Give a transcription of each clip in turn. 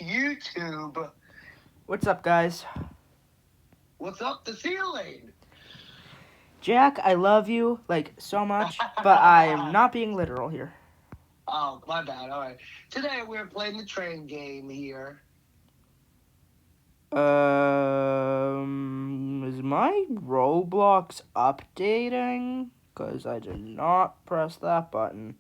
YouTube. What's up, guys? What's up the ceiling? Jack, I love you, like, so much, but I am not being literal here. Oh, my bad. All right. Today we're playing the train game here. Is my Roblox updating? Because I did not press that button.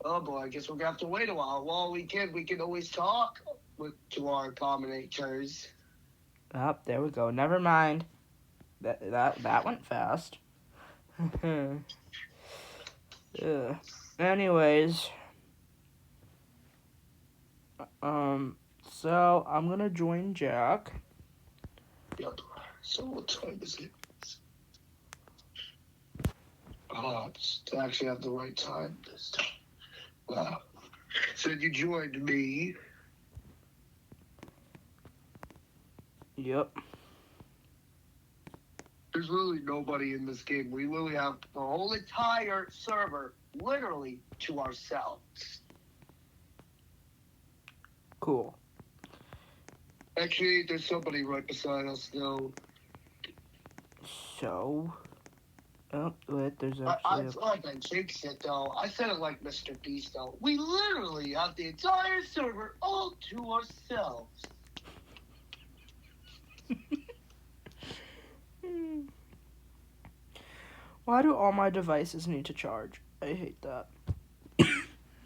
Oh boy, I guess we're gonna have to wait a while. Well, we can always talk to our commentators. Oh, there we go. Never mind. That went fast. Anyways, so I'm gonna join Jack. Yep. So what time is it? It's actually at the right time this time. Wow. So you joined me. Yep. There's literally nobody in this game. We literally have the whole entire server literally to ourselves. Cool. Actually, there's somebody right beside us, though. So, oh, wait, there's I actually feel like I jinxed it, though. I said it like Mr. Beast, though. We literally have the entire server all to ourselves. Why do all my devices need to charge? I hate that.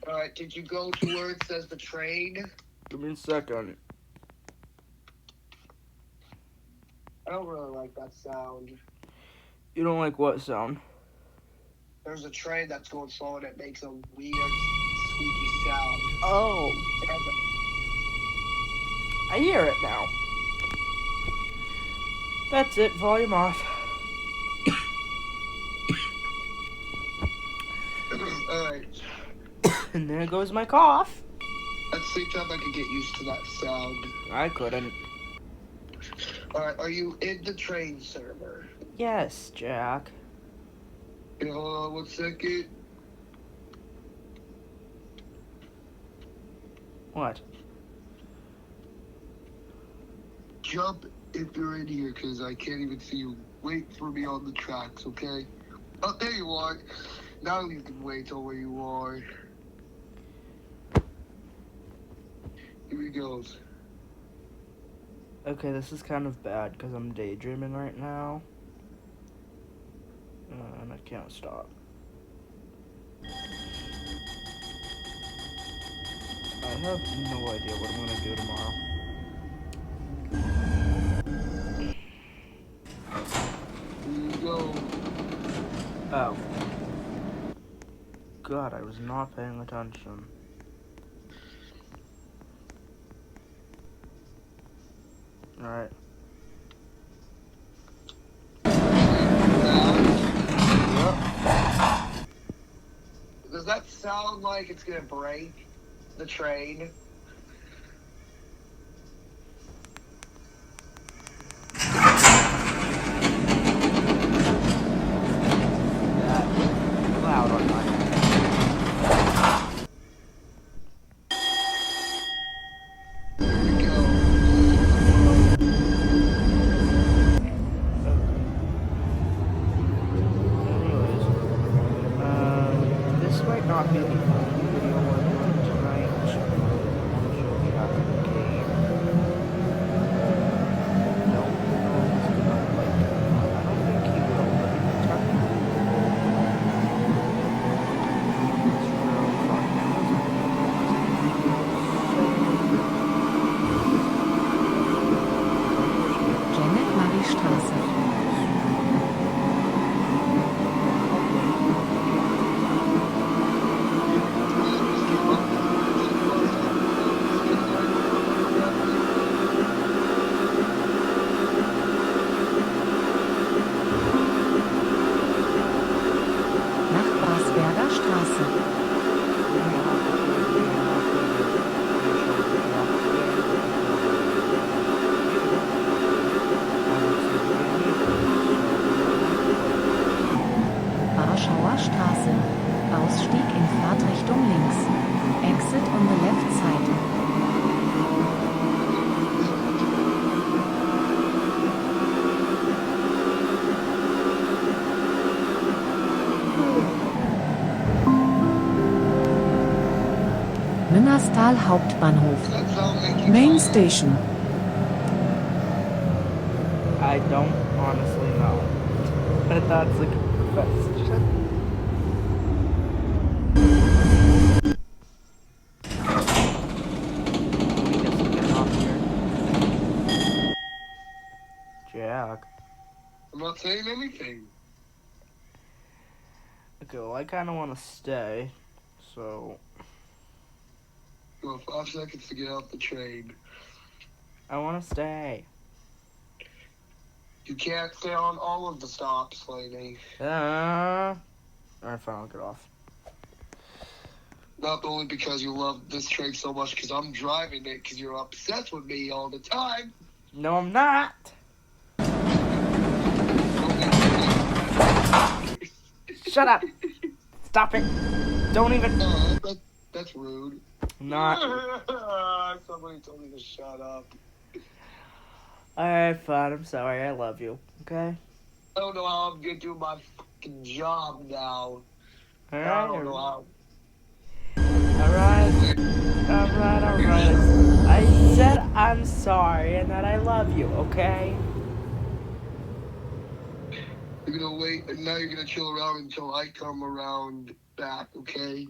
Alright, did you go to where it says the train? Give me a second. I don't really like that sound. You don't like what sound? There's a train that's going slow and it makes a weird, squeaky sound. Oh, I hear it now. That's it, volume off. Alright. And there goes my cough. At the same time, I could get used to that sound. I couldn't. Alright, are you in the train server? Yes, Jack. Okay, hold on 1 second. What? Jump if you're in here, because I can't even see you. Wait for me on the tracks, okay? Oh, there you are. Now you can wait till where you are. Here he goes. Okay, this is kind of bad because I'm daydreaming right now. And I can't stop. I have no idea what I'm gonna do tomorrow. Here you go. Oh. God, I was not paying attention. Alright. Yep. Does that sound like it's gonna break the train? Loud on my end. This might not be the only video we're doing tonight. Münnerstal Hauptbahnhof. Does that sound make you Main tired? station. I don't honestly know. But that's a good question. Let me get something off here. Jack. I'm not saying anything. Okay, well, I kind of want to stay. So, You have 5 seconds to get off the train. I want to stay. You can't stay on all of the stops, lady. Alright, fine, I'll get off. Not only because you love this train so much, because I'm driving it, because you're obsessed with me all the time. No, I'm not. Shut up. Stop it. Don't even. That's rude. Not. Somebody told me to shut up. Alright, fine. I'm sorry. I love you. Okay? I don't know how I'm gonna do my fucking job now. I Alright? don't know how. Alright. I said I'm sorry and that I love you, okay? You're gonna wait, and now you're gonna chill around until I come around back, okay?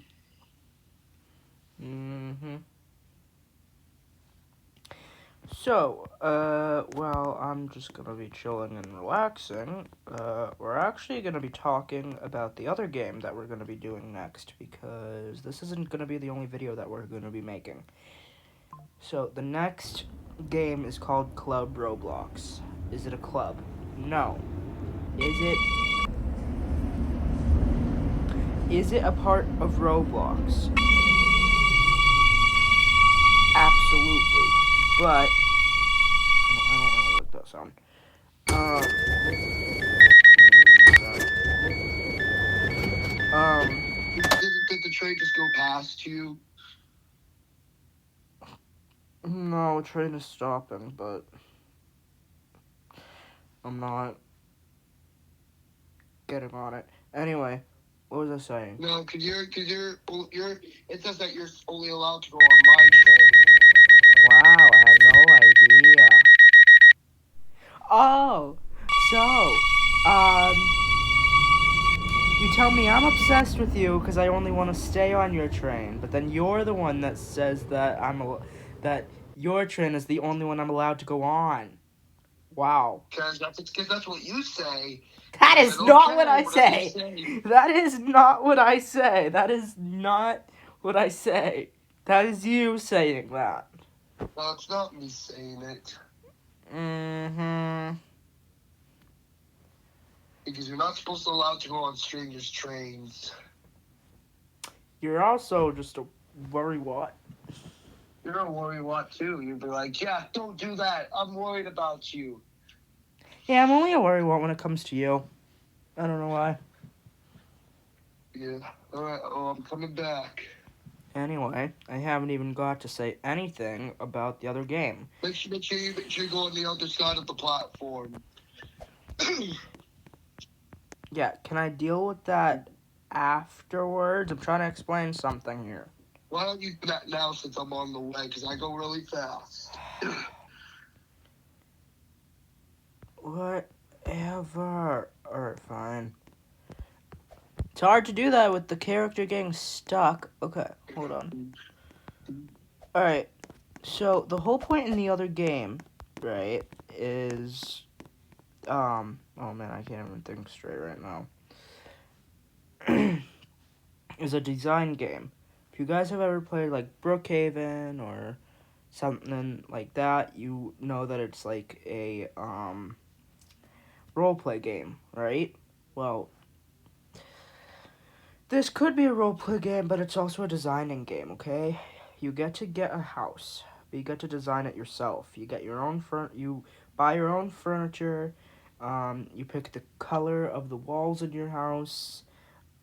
Mm-hmm. So, well, I'm just gonna be chilling and relaxing. We're actually gonna be talking about the other game that we're gonna be doing next, because this isn't gonna be the only video that we're gonna be making. So, the next game is called Club Roblox. Is it a club? No. Is it a part of Roblox? Absolutely. But I don't really like that sound. Did the train just go past you? No, train is stopping, but I'm not getting on it. Anyway, what was I saying? No, cause you're, it says that you're only allowed to go on my train. Wow, I had no idea. Oh, so, you tell me I'm obsessed with you because I only want to stay on your train, but then you're the one that says that that your train is the only one I'm allowed to go on. Wow. Cause that's what you say. That I is don't not care what I whatever you say. That is not what I say. That is not what I say. That is you saying that. No, it's not me saying it. Mm-hmm. Because you're not supposed to allow to go on strangers' trains. You're also just a worrywart. You're a worrywart too. You'd be like, yeah, don't do that. I'm worried about you. Yeah, I'm only a worrywart when it comes to you. I don't know why. Yeah. Alright, I'm coming back. Anyway, I haven't even got to say anything about the other game. Make sure you go on the other side of the platform. Yeah, can I deal with that afterwards? I'm trying to explain something here. Why don't you do that now since I'm on the way? Because I go really fast. Whatever. Alright, fine. It's hard to do that with the character getting stuck. Okay, hold on. Alright, so the whole point in the other game, right, is, oh man, I can't even think straight right now. Is a design game. If you guys have ever played, like, Brookhaven or something like that, you know that it's like a, roleplay game, right? Well, this could be a roleplay game, but it's also a designing game, okay? You get a house, but you get to design it yourself. You get your own you buy your own furniture, you pick the color of the walls in your house.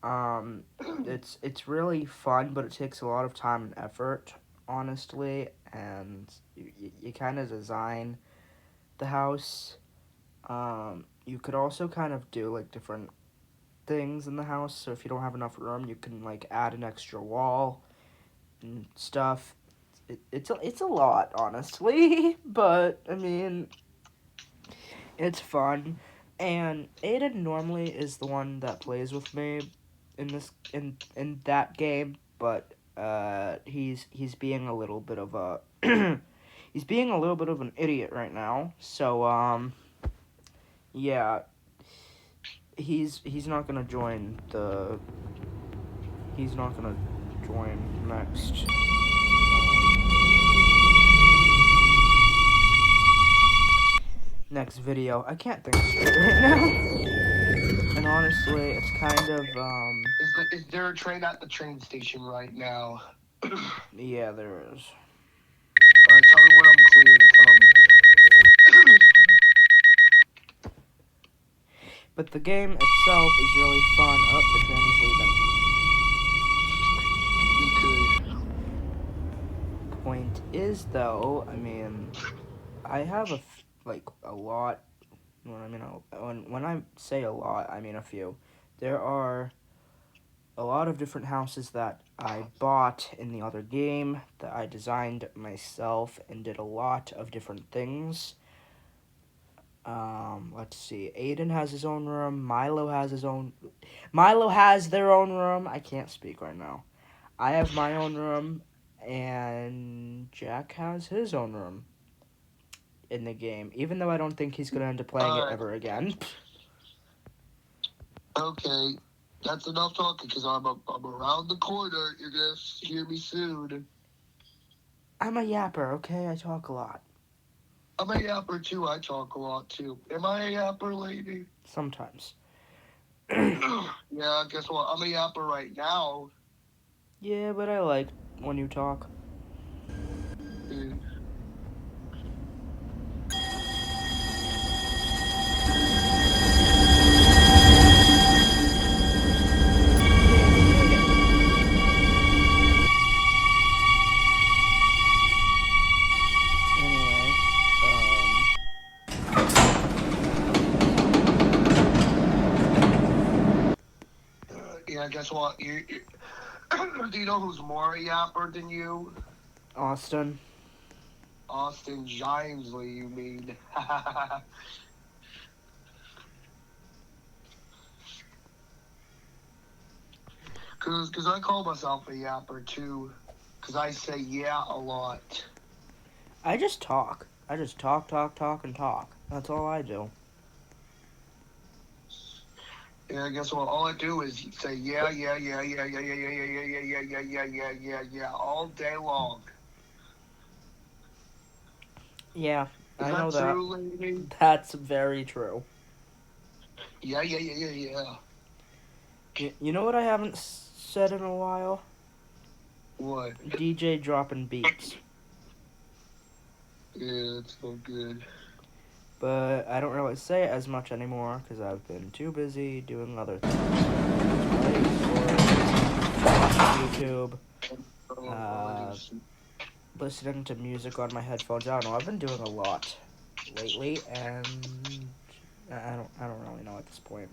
It's really fun, but it takes a lot of time and effort, honestly, and you kind of design the house. You could also kind of do, like, different things in the house, so if you don't have enough room, you can, like, add an extra wall, and stuff. It's a lot, honestly, but I mean, it's fun. And Aiden normally is the one that plays with me in that game, but he's being a little bit of a he's being a little bit of an idiot right now. So yeah, he's not gonna join the he's not gonna join next. Next video. I can't think straight right now. And honestly, it's kind of Is there a train at the train station right now? yeah, there is. Alright, tell me when I'm clear to come. But the game itself is really fun. Oh, the train is leaving. Okay. Point is, though, I mean, I have a lot. When I say a lot, I mean a few. There are a lot of different houses that I bought in the other game that I designed myself and did a lot of different things. Let's see. Aiden has his own room. Milo has their own room. I can't speak right now. I have my own room, and Jack has his own room in the game, even though I don't think he's gonna end up playing it ever again. Okay, that's enough talking because I'm around the corner. You're gonna hear me soon. I'm a yapper, okay? I talk a lot. I'm a yapper too. I talk a lot too. Am I a yapper, lady? Sometimes. Yeah, guess what? I'm a yapper right now. Yeah, but I like when you talk. Dude. Yeah, guess what? Do you know who's more a yapper than you? Austin. Austin Ginesley, you mean? Cause I call myself a yapper too. Cause I say yeah a lot. I just talk. I just talk, and talk. That's all I do. Yeah, guess what? All I do is say yeah all day long. Yeah, Is I know that. True, lady? That's very true. Yeah. You know what I haven't said in a while? What? DJ dropping beats. Yeah, it's so good. But I don't really say it as much anymore because I've been too busy doing other things. YouTube. Listening to music on my headphones. I don't know. I've been doing a lot lately, and I don't really know at this point.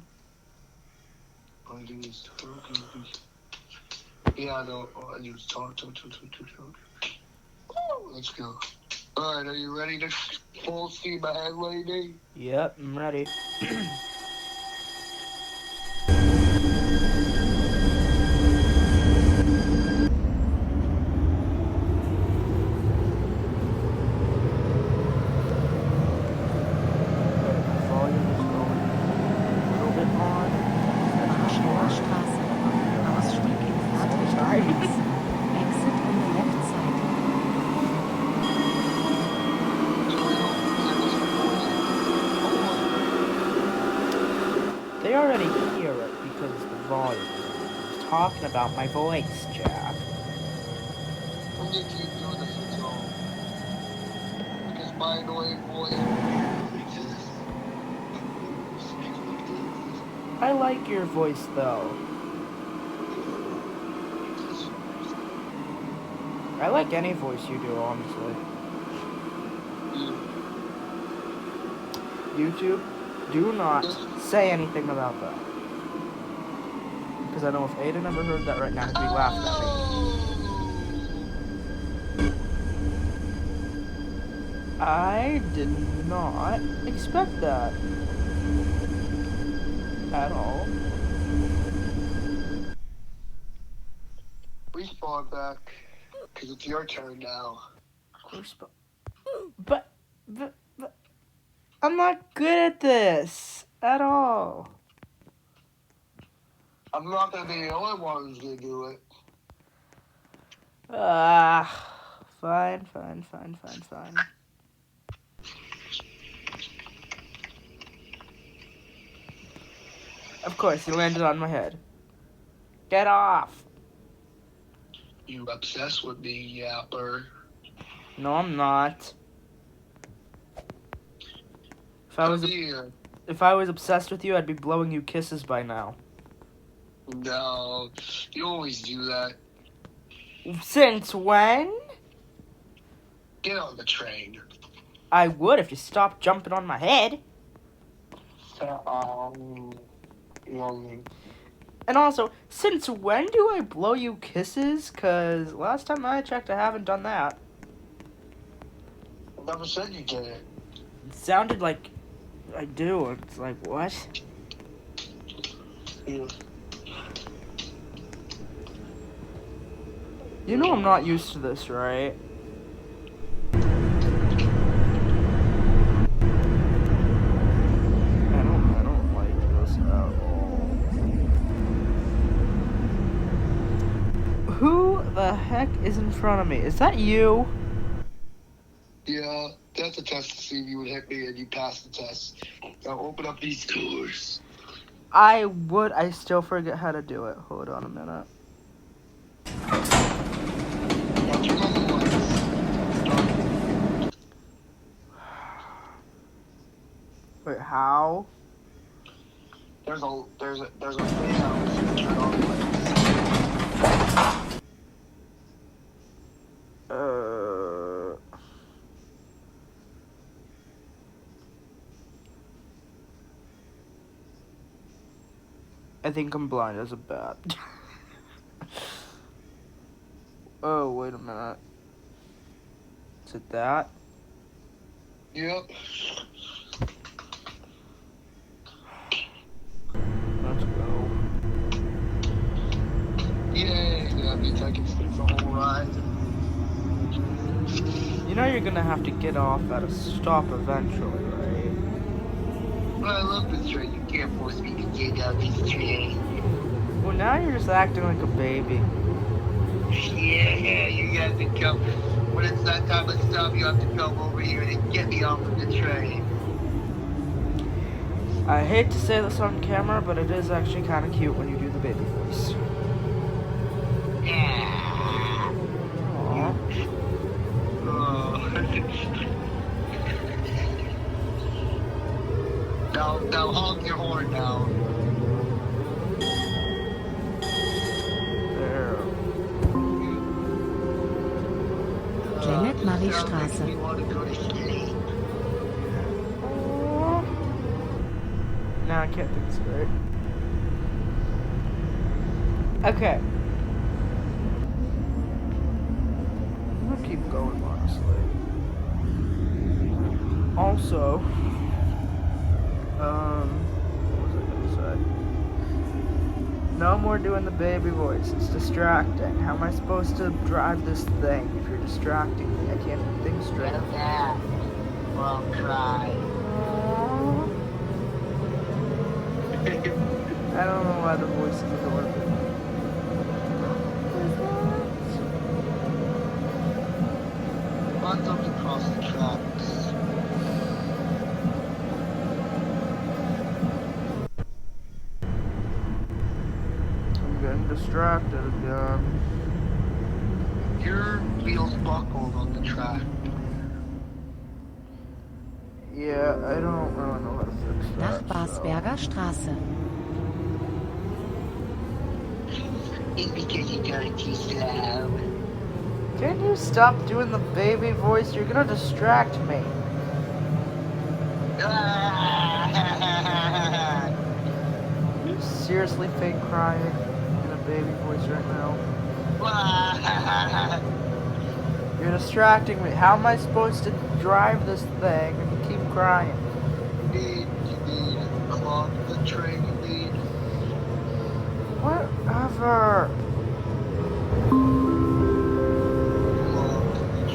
Yeah, I know. I just talk. Let's go. All right, are you ready to full steam ahead, lady? Yep, I'm ready. They already hear it because the volume. I'm talking about my voice, Jack. I'm gonna keep doing this until because my annoying voice. I like your voice though. I like any voice you do, honestly. YouTube, do not say anything about that. Because I know if Aiden ever heard that right now, he'd be laughing at me. I did not expect that at all. Respawn back, because it's your turn now. But I'm not good at this at all. I'm not going to be the only one who's going to do it. Fine. Of course, he landed on my head. Get off! You obsessed with me, yapper. No, I'm not. Come here. If I was obsessed with you, I'd be blowing you kisses by now. No, you always do that. Since when? Get on the train. I would if you stopped jumping on my head. And also, since when do I blow you kisses? 'Cause last time I checked, I haven't done that. I never said you did it. It sounded like I do. It's like, what? Yeah. You know I'm not used to this, right? I don't like this at all. Who the heck is in front of me? Is that you? Yeah, that's a test to see if you would hit me and you pass the test. Now open up these doors. I still forget how to do it. Hold on a minute. Now turn on the lights. Wait, how? There's a fan out, so you turn on the lights. I think I'm blind as a bat. Oh, wait a minute. Is it that? Yep. Let's go. Yay, that means I can stay the whole ride. You know you're gonna have to get off at a stop eventually, right? But I love this train. You can't force me to get out this train. Well, now you're just acting like a baby. Yeah, you have to come. When it's that time of stop, you have to come over here and get me off of the train. I hate to say this on camera, but it is actually kind of cute when you do the baby voice. Yeah. Aww. Now honk your horn now. There. Clement-Marie-Straße. You want to go to sleep? Aww. Now I can't think straight. Okay. I'm gonna keep going, honestly. Also, what was I gonna say? No more doing the baby voice. It's distracting. How am I supposed to drive this thing if you're distracting me? I can't even think straight. Yeah. Well, cry. I don't know why the voice is adorable. Run something across the tracks. I'm getting distracted again. Your wheels buckled on the track. Yeah, I don't really know how to fix that. Nachbarsberger Straße. It's because you're going too slow. Can you stop doing the baby voice? You're gonna distract me. You seriously fake crying in a baby voice right now? You're You're distracting me. How am I supposed to drive this thing if you keep crying? You need clock the train, you need. Whatever.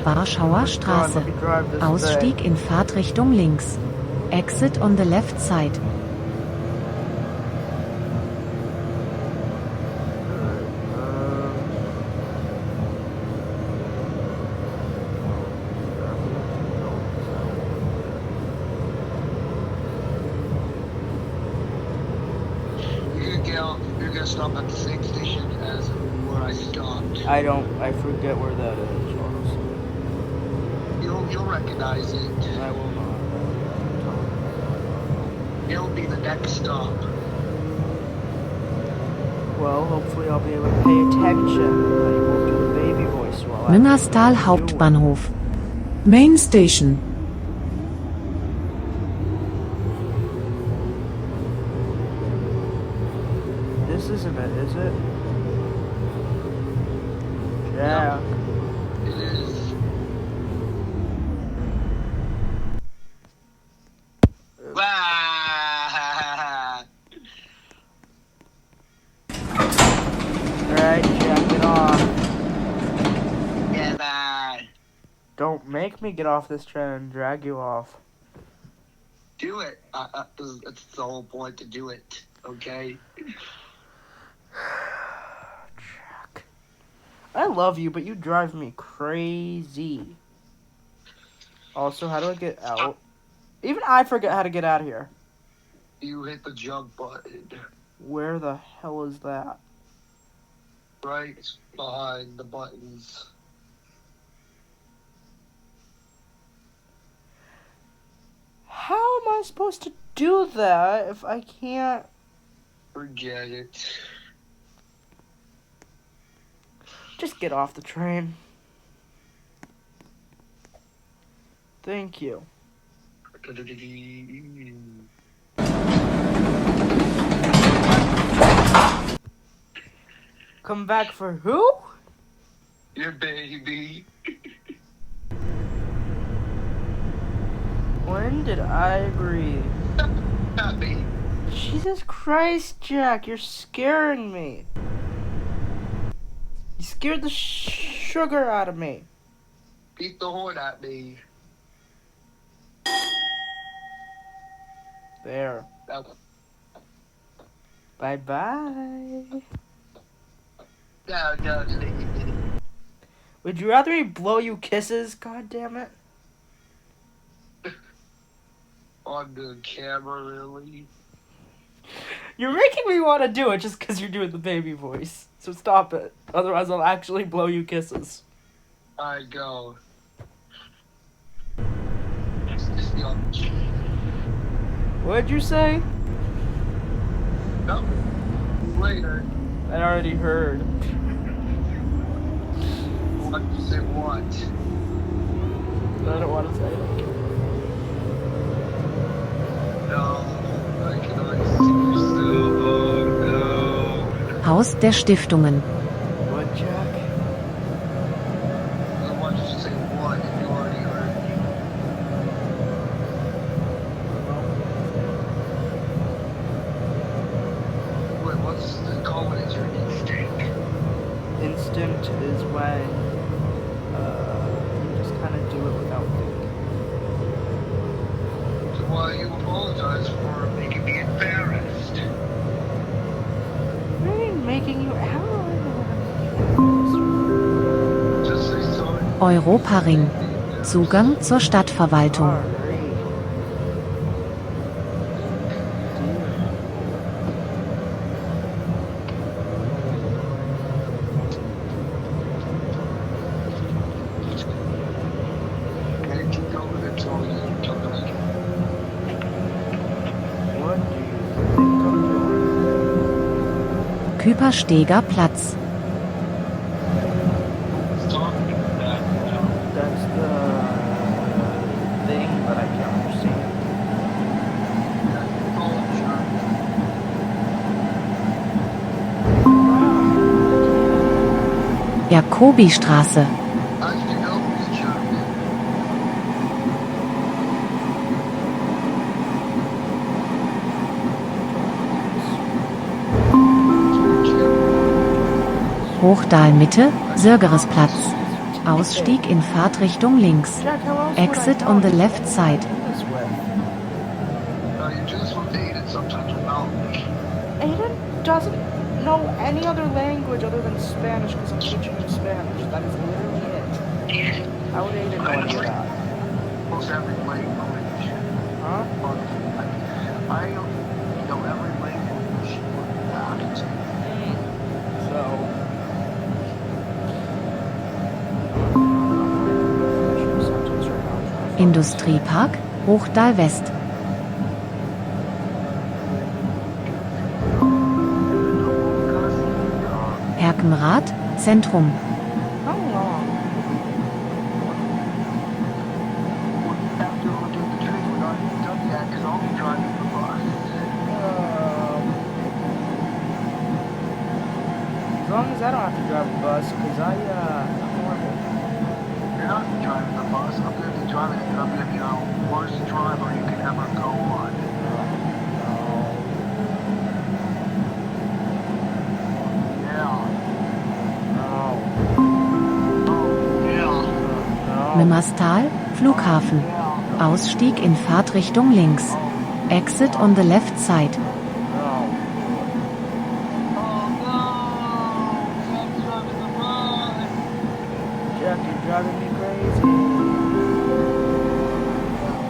Warschauer God, Straße. let me drive this Ausstieg thing. in Fahrtrichtung links. Exit on the left side. You're gonna stop at the same station as where I stopped. I forget where that is, honestly. You'll recognize it. I will not. It'll be the next stop. Well, hopefully I'll be able to pay attention and I won't do the baby voice while Müngersdal I'm Hauptbahnhof. Main Station. This isn't it, is it? Yeah. It is. Wah! Alright, Jack, get off. Yeah, bye. Don't make me get off this train and drag you off. Do it. That's the whole point, to do it. Okay? Jack. I love you, but you drive me crazy. Also, how do I get out? Even I forget how to get out of here. You hit the jump button. Where the hell is that? Right behind the buttons. How am I supposed to do that if I can't? Forget it. Just get off the train. Thank you. Come back for who? Your baby. When did I agree? Not me. Jesus Christ, Jack, you're scaring me. You scared the sugar out of me. Beat the horn at me. There. Bye-bye. No. Would you rather me blow you kisses? God damn it. On the camera, really? You're making me want to do it just because you're doing the baby voice. So stop it. Otherwise, I'll actually blow you kisses. Alright, go. What'd you say? No. Later. I already heard. What you say what? I don't want to say it. No. I can already see you still. Oh no. Haus der Stiftungen. What, Jack? I want you to say what if you already heard me. Wait, what's the call when it's your instinct? Instinct is when you just kind of do it without thinking. So why you apologize for making me embarrassed? What do you mean making you? How do I know what I'm making? Just say sorry. Europaring. Zugang zur Stadtverwaltung. Sorry. And keep going until you come back. What do you think I'm doing? Küpersteger Platz. Stop that now. That's the thing, but I can't understand. Jakobistraße. As you know, Hochdal Mitte, Sörgeresplatz. Ausstieg in Fahrtrichtung links. Jack, how else would I Exit know on the he's left anyone I side. do this with? You do this with Aiden sometimes without me. Aiden doesn't know any other language other than Spanish because I'm teaching him Spanish. That is literally it. How would Aiden know any of that? Almost every language. Huh? I know every language but that. So. Industriepark, Hochdal West. Herkenrath, Zentrum. How long? After we do the train, we're not even done yet because I'll be driving the bus. As long as I don't have to drive a bus, because I'm horrible. You're not driving the bus. I'm going to be driving it, and I'm going to be the worst driver you can ever go on. Mimmerstal, Flughafen. Ausstieg in Fahrtrichtung links. Exit on the left side. Jack, you're driving me crazy.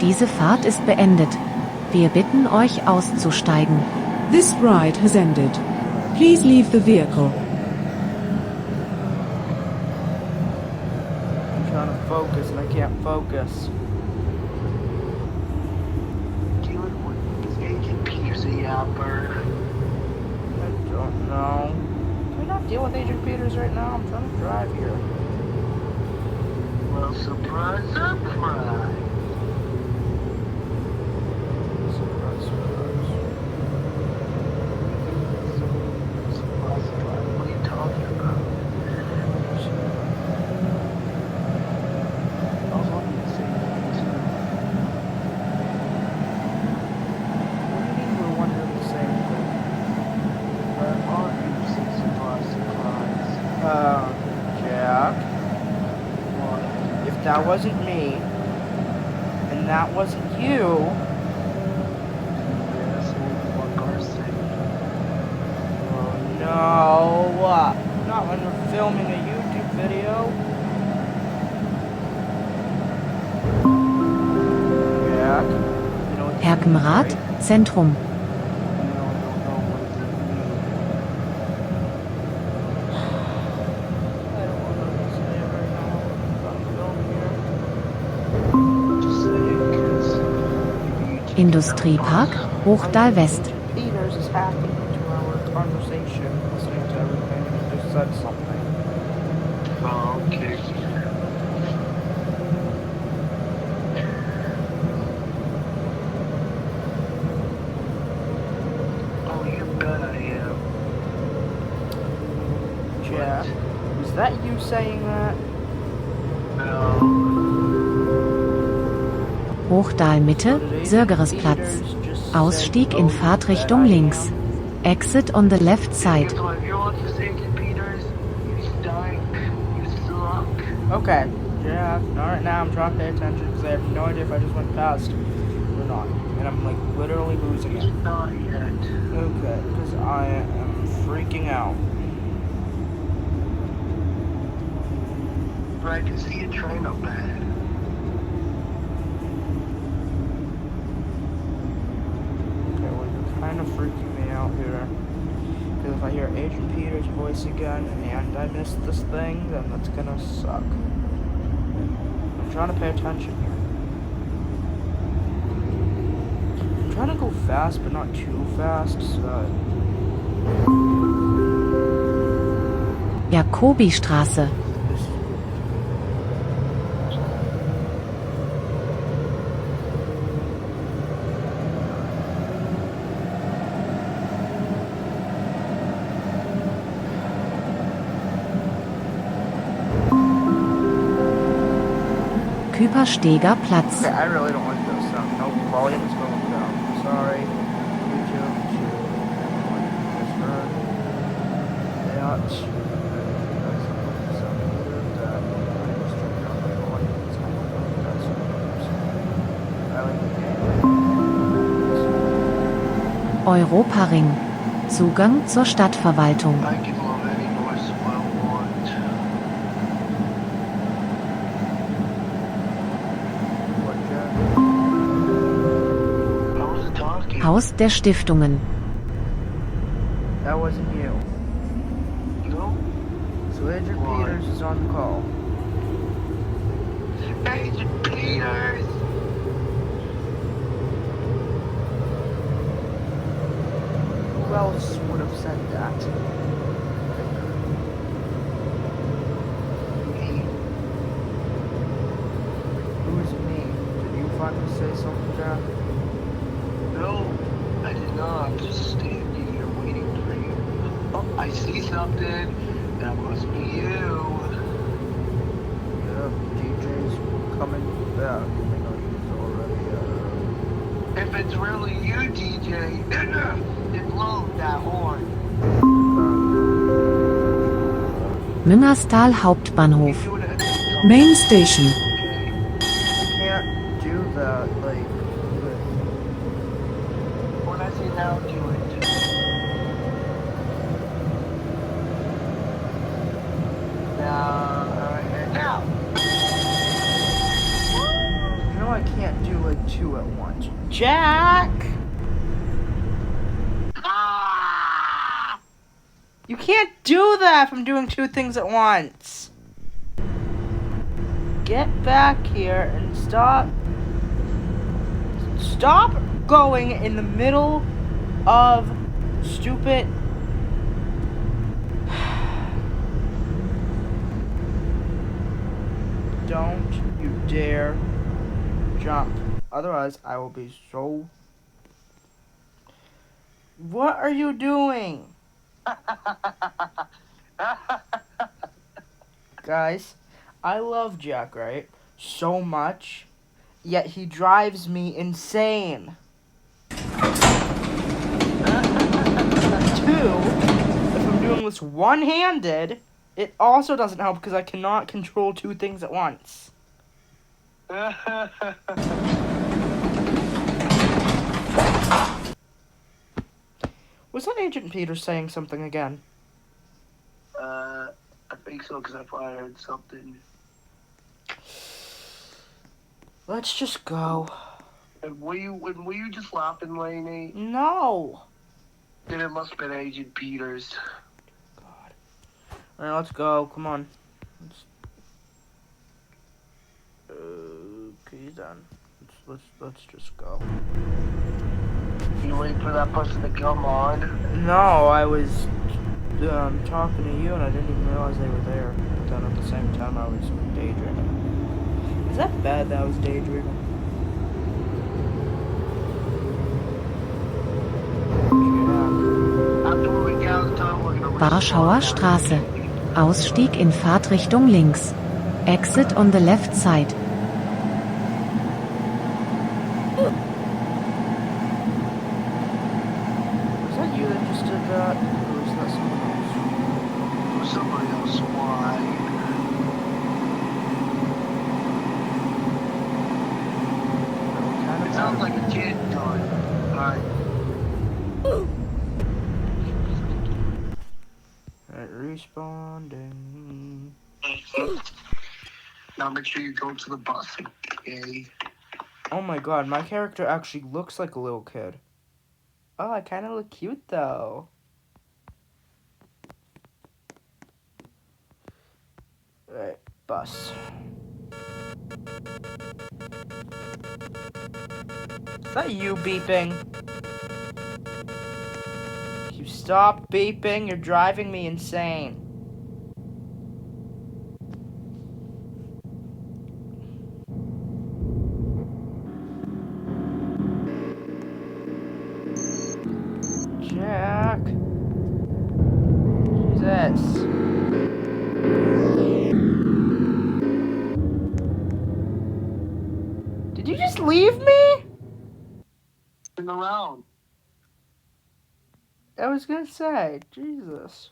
Diese Fahrt ist beendet. Wir bitten euch auszusteigen. This ride has ended. Please leave the vehicle. I'm trying to focus and I can't focus. Dealing with this Agent Peters, a yapper. I don't know. Can we not deal with Agent Peters right now? I'm trying to drive here. Well, surprise, surprise. Surprise, surprise. Surprise, surprise. What are you talking about? I was wanting to say that too. What do you mean we're wondering the same thing? But why don't you say surprise, surprise? Jack, What? if that wasn't me, and that wasn't you, Yes, what Garson? oh no, not when we're filming a YouTube video. Jack, you know what this means, Herkenrath, right? Zentrum. I don't know what does that mean. I don't want to say it right now. I'm filming here. Just say it, 'cause maybe you Industriepark, Hochdal West. Agent Peters is hacking into our conversation, listening to everything, and he just said something. Oh, okay. Oh, you bet I am. Jack, was that you saying that? No. Hochdal Mitte, Sörgeresplatz. Ausstieg in Fahrtrichtung links. Exit on the left side. So if you're on this Agent Peters, you stink. You suck. Okay, Jack, alright, now I'm trying to pay attention because I have no idea if I just went past or not. And I'm like literally losing it. Not yet. Okay, because I am freaking out. But I can see a train up ahead. Okay, well, you're kind of freaking me out here. Because if I hear Agent Peters' voice again and I miss this thing, then that's gonna suck. I'm trying to pay attention here. I'm trying to go fast, but not too fast, so... Jakobistraße. This... Küpersteger Platz. Okay, I really don't like this sound. No, volume is going down. Sorry. YouTube, to misheard that. Europaring. Zugang zur Stadtverwaltung. I can love any noise I want. What, Jack? I wasn't talking. Haus der Stiftungen. That wasn't you. No? So Agent Why? Peters is on the call. Agent Peters! Who else would have said that? Me. Who's me? Did you finally say something, Jack? No, I did not. I'm just standing here waiting for you. Oh, I see something. That must be you. Yep, DJ's coming back. I know he's already, If it's really you, DJ, then blow that horn. Müngerstal Hauptbahnhof. You would have Main station. Okay. can't do that, like, When I say now, do it. Now. you know I can't do, like, two at once. Jack! Ah! You can't do that from doing two things at once. Get back here and stop going in the middle of stupid. Don't you dare jump. Otherwise, I will be so. What are you doing? Guys, I love Jack, right? So much. Yet he drives me insane. Two, if I'm doing this one-handed, it also doesn't help because I cannot control two things at once. Was that Agent Peters saying something again? I think so, because I fired something. Let's just go. And were you just laughing, Lainey? No. Then it must have been Agent Peters. God. Alright, let's go. Come on. Okay, then. Let's just go. You wait for that person to come on. No, I was talking to you and I didn't even realize they were there. But then at the same time I was daydreaming. Is that bad that I was daydreaming? After we get done, we're gonna Warschauer Straße. Ausstieg in Fahrtrichtung links. Exit on the left side. Was that you that just did that? Or was that someone else? somebody else. Why? Kind It of sounds like a kid doing. Alright. Alright, responding. Now make sure you go to the bus, okay? Oh my god, my character actually looks like a little kid. Oh, I kind of look cute though. Alright, bus. Is that you beeping? You stop beeping, you're driving me insane. Jack. Jesus. Did you just leave me? Turn around. I was gonna say, Jesus.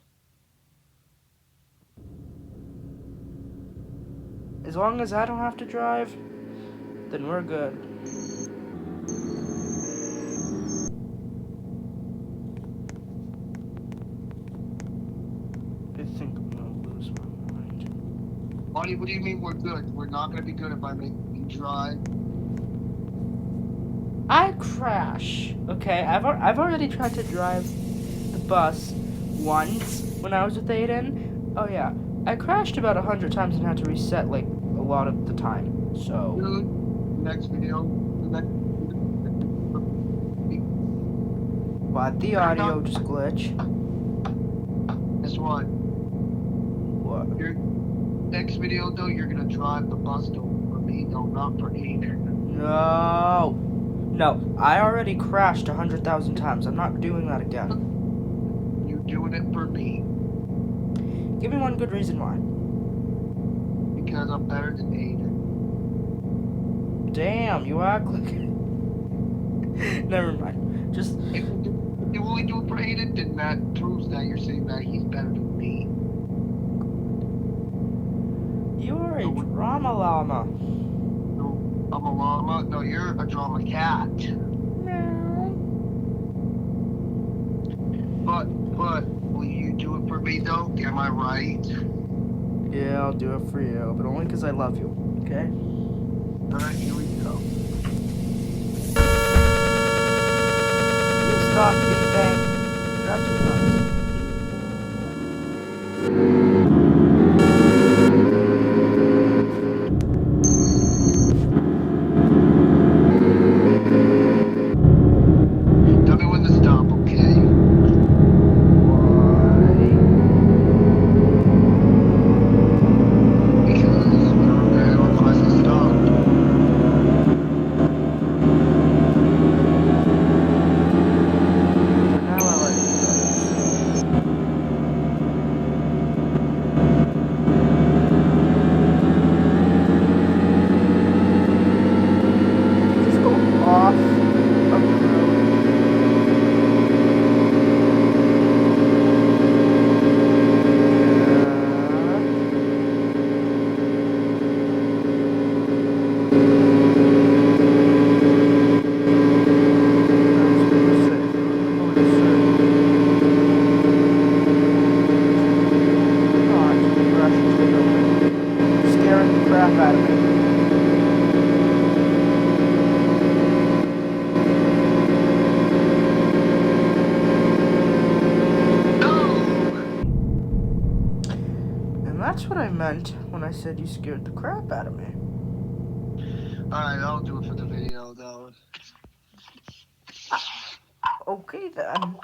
As long as I don't have to drive, then we're good. What do you mean we're good? We're not gonna be good if I make you drive. I crash. Okay, I've already tried to drive the bus once when I was with Aiden. Oh yeah, I crashed about 100 times and had to reset like a lot of the time. So Dude, next video. but the audio just glitch. Guess what? What? Your next video though, you're gonna drive the bus though for me though, not for Aiden. No. No, I already crashed 100,000 times. I'm not doing that again. You're doing it for me Give me one good reason why. because I'm better than Aiden. Damn, you act like. Never mind. Just. If you only do it for Aiden, then that proves that you're saying that he's better than me. You are a drama llama. No, I'm a llama. No, you're a drama cat. But will you do it for me though? Am I right? Yeah, I'll do it for you, but only because I love you. Okay? Alright, here we go. Stop beeping. Drop your nuts. Tell me when to stop, okay? Because you're gonna request to stop. Now I like you. Just go off of the road. Scaring the crap out of me. And that's what I meant when I said you scared the crap out of me. Alright, I'll do it for the video though. Okay then.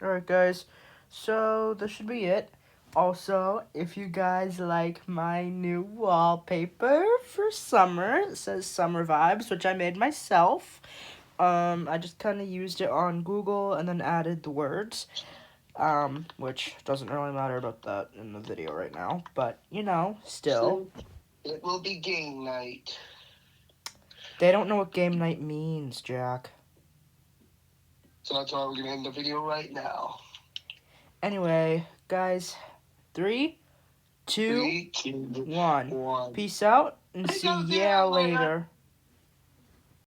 Alright guys, so this should be it. Also, if you guys like my new wallpaper for summer, it says Summer Vibes, which I made myself. I just kind of used it on Google and then added the words, which doesn't really matter about that in the video right now, but, you know, still. It will be game night. They don't know what game night means, Jack. So that's why we're gonna end the video right now. Anyway, guys, 3, 2, 3, 2, 1. 1. Peace out and see ya later.